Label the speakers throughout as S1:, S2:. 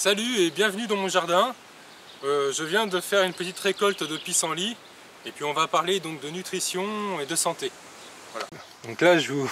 S1: Salut et bienvenue dans mon jardin. Je viens de faire une petite récolte de pissenlit et puis on va parler donc de nutrition et de santé. Voilà. Donc là je vous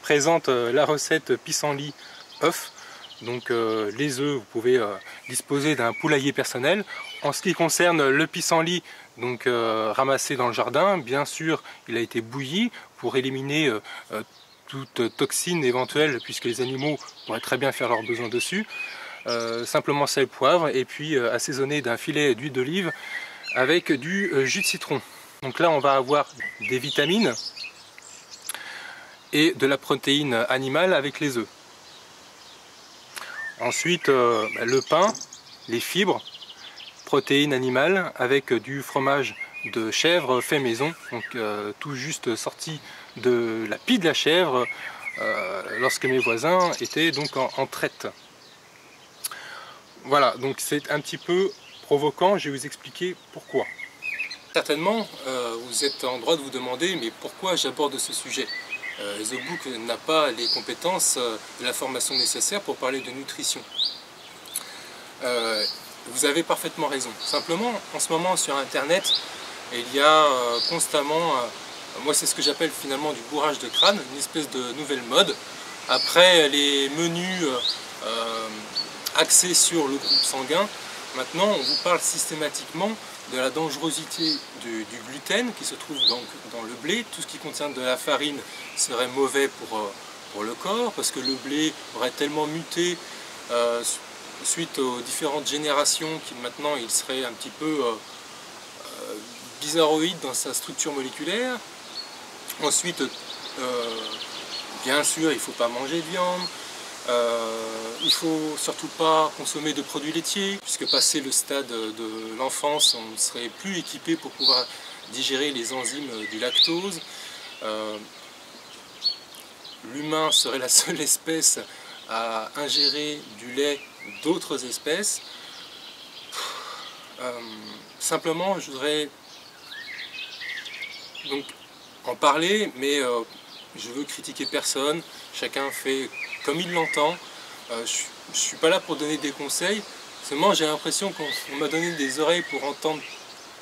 S1: présente la recette pissenlit œuf. Donc les œufs, vous pouvez disposer d'un poulailler personnel. En ce qui concerne le pissenlit donc ramassé dans le jardin, bien sûr il a été bouilli pour éliminer toute toxine éventuelle puisque les animaux pourraient très bien faire leurs besoins dessus. Simplement sel, poivre et puis assaisonné d'un filet d'huile d'olive avec du jus de citron. Donc là on va avoir des vitamines et de la protéine animale avec les œufs. Ensuite le pain, les fibres, protéines animales avec du fromage de chèvre fait maison, donc tout juste sorti de la pie de la chèvre lorsque mes voisins étaient donc en traite. Voilà, donc c'est un petit peu provoquant, je vais vous expliquer pourquoi. Certainement, vous êtes en droit de vous demander, mais pourquoi j'aborde ce sujet? The Book n'a pas les compétences de la formation nécessaire pour parler de nutrition. Vous avez parfaitement raison. Simplement, en ce moment sur Internet, il y a constamment, moi c'est ce que j'appelle finalement du bourrage de crâne, une espèce de nouvelle mode. Après les menus axé sur le groupe sanguin, maintenant on vous parle systématiquement de la dangerosité du gluten qui se trouve donc dans le blé. Tout ce qui contient de la farine serait mauvais pour le corps parce que le blé aurait tellement muté suite aux différentes générations qu'il maintenant il serait un petit peu bizarroïde dans sa structure moléculaire. Ensuite, bien sûr, il ne faut pas manger de viande. Il ne faut surtout pas consommer de produits laitiers, puisque passé le stade de l'enfance, on ne serait plus équipé pour pouvoir digérer les enzymes du lactose. L'humain serait la seule espèce à ingérer du lait d'autres espèces. Simplement, je voudrais donc en parler, mais je veux critiquer personne, chacun fait comme il l'entend. Je ne suis pas là pour donner des conseils, seulement j'ai l'impression qu'on m'a donné des oreilles pour entendre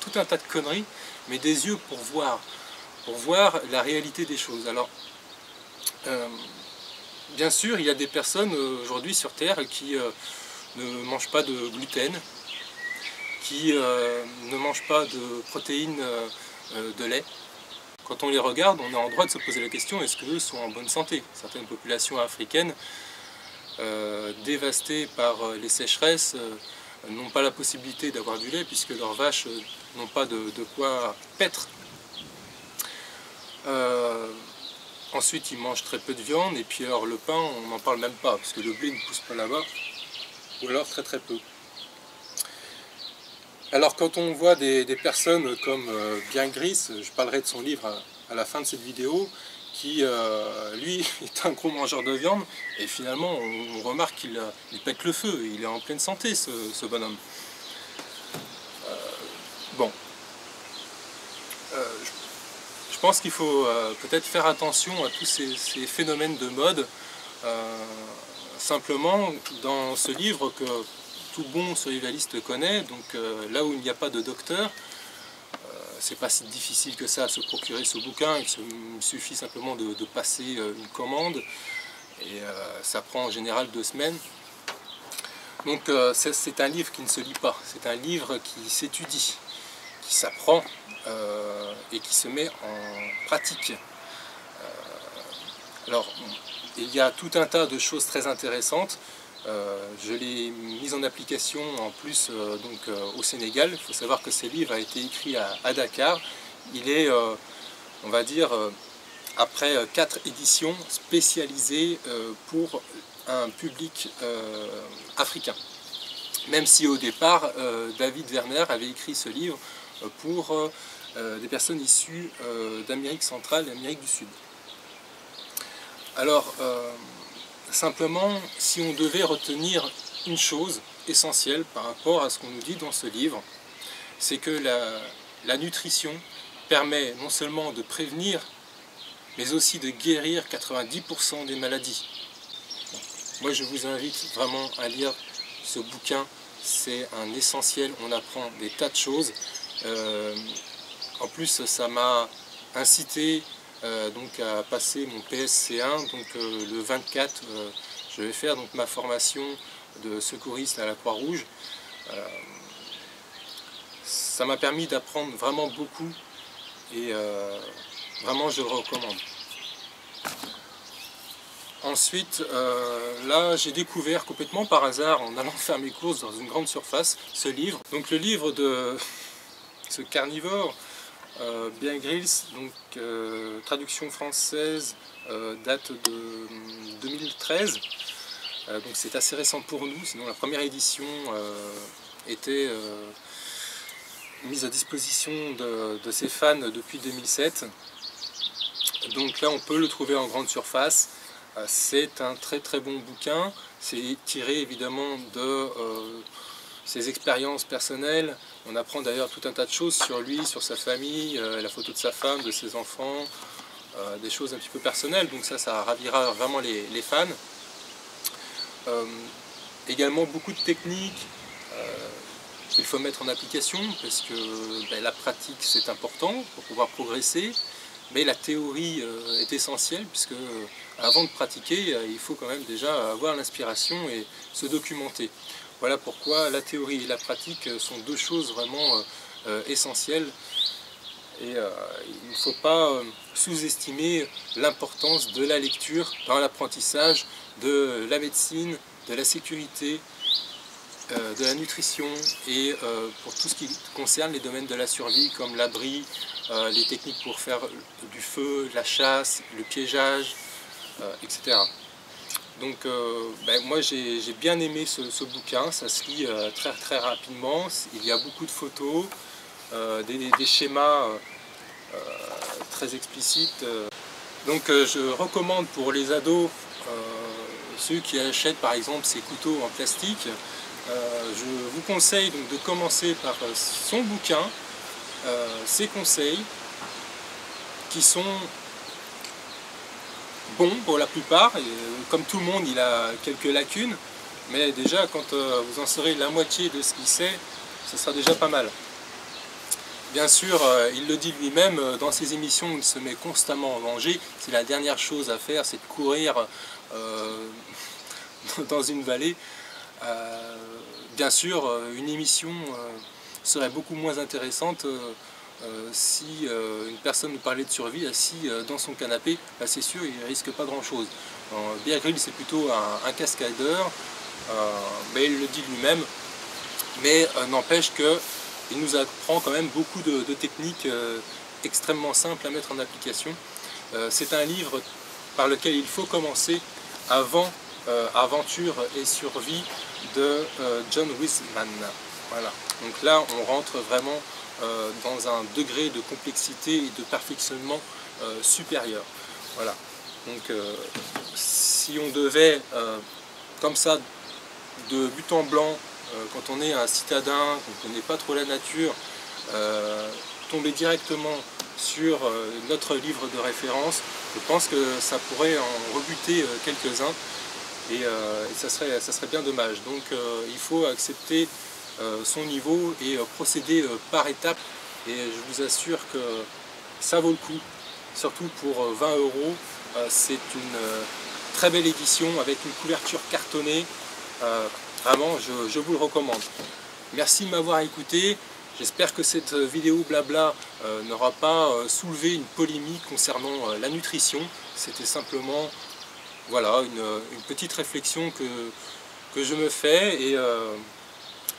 S1: tout un tas de conneries, mais des yeux pour voir la réalité des choses. Alors, bien sûr, il y a des personnes aujourd'hui sur Terre qui ne mangent pas de gluten, qui ne mangent pas de protéines de lait. Quand on les regarde, on est en droit de se poser la question, est-ce qu'eux sont en bonne santé? Certaines populations africaines, dévastées par les sécheresses, n'ont pas la possibilité d'avoir du lait puisque leurs vaches n'ont pas de quoi paître. Ensuite, ils mangent très peu de viande, et puis alors le pain, on n'en parle même pas, parce que le blé ne pousse pas là-bas, ou alors très très peu. Alors quand on voit des personnes comme Bien Gris, je parlerai de son livre à la fin de cette vidéo, qui lui est un gros mangeur de viande, et finalement on remarque qu'il pète le feu, il est en pleine santé ce bonhomme. Bon, je pense qu'il faut peut-être faire attention à tous ces phénomènes de mode. Simplement, dans ce livre que tout bon survivaliste connaît, donc là où il n'y a pas de docteur, c'est pas si difficile que ça à se procurer ce bouquin, il suffit simplement de passer une commande, et ça prend en général 2 semaines. Donc c'est un livre qui ne se lit pas, c'est un livre qui s'étudie, qui s'apprend et qui se met en pratique. Alors, il y a tout un tas de choses très intéressantes. Je l'ai mis en application en plus au Sénégal. Il faut savoir que ce livre a été écrit à Dakar. Il est, on va dire, après 4 éditions spécialisées pour un public africain. Même si au départ, David Werner avait écrit ce livre pour des personnes issues d'Amérique centrale et d'Amérique du Sud. Alors, simplement, si on devait retenir une chose essentielle par rapport à ce qu'on nous dit dans ce livre, c'est que la nutrition permet non seulement de prévenir, mais aussi de guérir 90% des maladies. Moi, je vous invite vraiment à lire ce bouquin, c'est un essentiel, on apprend des tas de choses. En plus, ça m'a incité donc à passer mon PSC1, donc le 24, je vais faire donc ma formation de secouriste à la Croix-Rouge. Ça m'a permis d'apprendre vraiment beaucoup et vraiment je le recommande. Ensuite, là j'ai découvert complètement par hasard en allant faire mes courses dans une grande surface ce livre. Donc le livre de ce carnivore, Bear Grylls, donc traduction française, date de 2013. Donc c'est assez récent pour nous, sinon la première édition était mise à disposition de ses fans depuis 2007. Donc là on peut le trouver en grande surface. C'est un très très bon bouquin, c'est tiré évidemment de ses expériences personnelles. On apprend d'ailleurs tout un tas de choses sur lui, sur sa famille, la photo de sa femme, de ses enfants, des choses un petit peu personnelles, donc ça ravira vraiment les fans. Également beaucoup de techniques qu'il faut mettre en application, parce que la pratique c'est important pour pouvoir progresser, mais la théorie est essentielle, puisque avant de pratiquer, il faut quand même déjà avoir l'inspiration et se documenter. Voilà pourquoi la théorie et la pratique sont deux choses vraiment essentielles. Et il ne faut pas sous-estimer l'importance de la lecture dans l'apprentissage de la médecine, de la sécurité, de la nutrition et pour tout ce qui concerne les domaines de la survie comme l'abri, les techniques pour faire du feu, la chasse, le piégeage, etc. Donc moi j'ai bien aimé ce bouquin, ça se lit très très rapidement, il y a beaucoup de photos, des schémas très explicites. Donc je recommande pour les ados, ceux qui achètent par exemple ces couteaux en plastique, je vous conseille donc de commencer par son bouquin, ses conseils qui sont bons pour la plupart, et comme tout le monde il a quelques lacunes, mais déjà quand vous en saurez la moitié de ce qu'il sait, ce sera déjà pas mal. Bien sûr, il le dit lui-même, dans ses émissions il se met constamment en danger, c'est la dernière chose à faire, c'est de courir dans une vallée. Bien sûr, une émission serait beaucoup moins intéressante si une personne nous parlait de survie assis dans son canapé. Là, c'est sûr, il ne risque pas grand-chose. Bear Grylls, c'est plutôt un cascadeur, mais il le dit lui-même. Mais n'empêche qu'il nous apprend quand même beaucoup de techniques extrêmement simples à mettre en application. C'est un livre par lequel il faut commencer avant Aventure et survie de John Wiseman. Voilà. Donc là, on rentre vraiment dans un degré de complexité et de perfectionnement supérieur. Voilà. Donc si on devait, comme ça, de but en blanc, quand on est un citadin, qu'on ne connaît pas trop la nature, tomber directement sur notre livre de référence, je pense que ça pourrait en rebuter quelques-uns. Et ça serait bien dommage. Donc il faut accepter son niveau et procéder par étapes. Et je vous assure que ça vaut le coup, surtout pour 20 €. C'est une très belle édition avec une couverture cartonnée. Vraiment, je vous le recommande. Merci de m'avoir écouté. J'espère que cette vidéo blabla n'aura pas soulevé une polémique concernant la nutrition. C'était simplement... Voilà, une petite réflexion que je me fais, et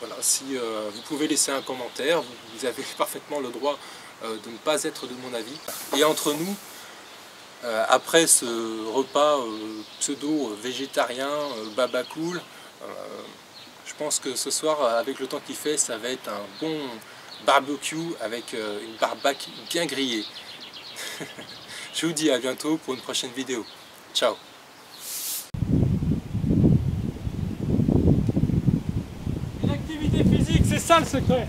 S1: voilà, si vous pouvez laisser un commentaire, vous avez parfaitement le droit de ne pas être de mon avis. Et entre nous, après ce repas pseudo-végétarien, baba cool, je pense que ce soir, avec le temps qu'il fait, ça va être un bon barbecue avec une barbaque bien grillée. Je vous dis à bientôt pour une prochaine vidéo. Ciao. L'activité physique, c'est ça le secret.